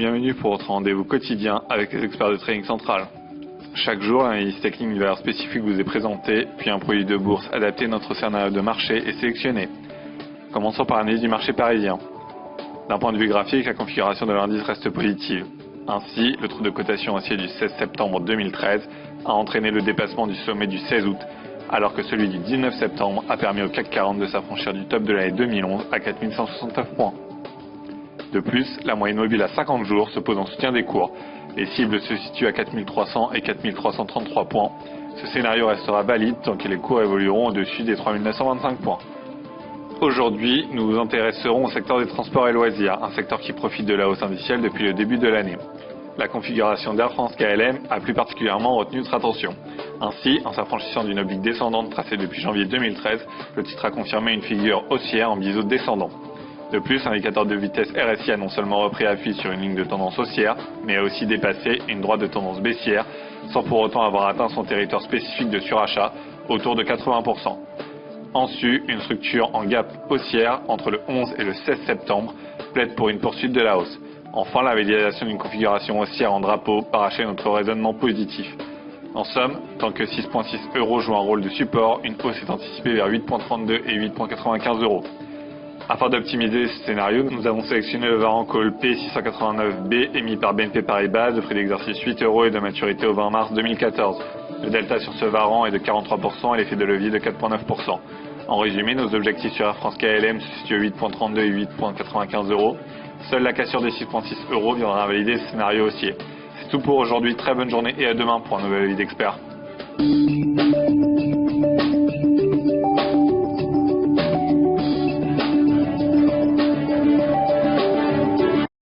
bienvenue pour votre rendez-vous quotidien avec les experts de Trading Central. Chaque jour, l'analyse technique d'une valeur spécifique vous est présentée, puis un produit de bourse adapté à notre scénario de marché est sélectionné. Commençons par l'analyse du marché parisien. D'un point de vue graphique, la configuration de l'indice reste positive. Ainsi, le trou de cotation haussier du 16 septembre 2013 a entraîné le dépassement du sommet du 16 août, alors que celui du 19 septembre a permis au CAC 40 de s'affranchir du top de l'année 2011 à 4169 points. De plus, la moyenne mobile à 50 jours se pose en soutien des cours. Les cibles se situent à 4300 et 4333 points. Ce scénario restera valide tant que les cours évolueront au-dessus des 3925 points. Aujourd'hui, nous nous intéresserons au secteur des transports et loisirs, un secteur qui profite de la hausse indicielle depuis le début de l'année. La configuration d'Air France KLM a plus particulièrement retenu notre attention. Ainsi, en s'affranchissant d'une oblique descendante tracée depuis janvier 2013, le titre a confirmé une figure haussière en biseau descendant. De plus, l'indicateur de vitesse RSI a non seulement repris appui sur une ligne de tendance haussière, mais a aussi dépassé une droite de tendance baissière, sans pour autant avoir atteint son territoire spécifique de surachat, autour de 80%. En su, une structure en gap haussière entre le 11 et le 16 septembre plaide pour une poursuite de la hausse. Enfin, la validation d'une configuration haussière en drapeau parachève notre raisonnement positif. En somme, tant que 6,6 € joue un rôle de support, une hausse est anticipée vers 8,32 et 8,95 €. Afin d'optimiser ce scénario, nous avons sélectionné le Varan Call P689B émis par BNP Paribas de prix d'exercice 8 € et de maturité au 20 mars 2014. Le delta sur ce Varan est de 43% et l'effet de levier de 4,9%. En résumé, nos objectifs sur Air France KLM se situent à 8,32 et 8,95 €. Seule la cassure des 6,6 € viendra valider ce scénario haussier. C'est tout pour aujourd'hui, très bonne journée et à demain pour un nouvel avis d'expert.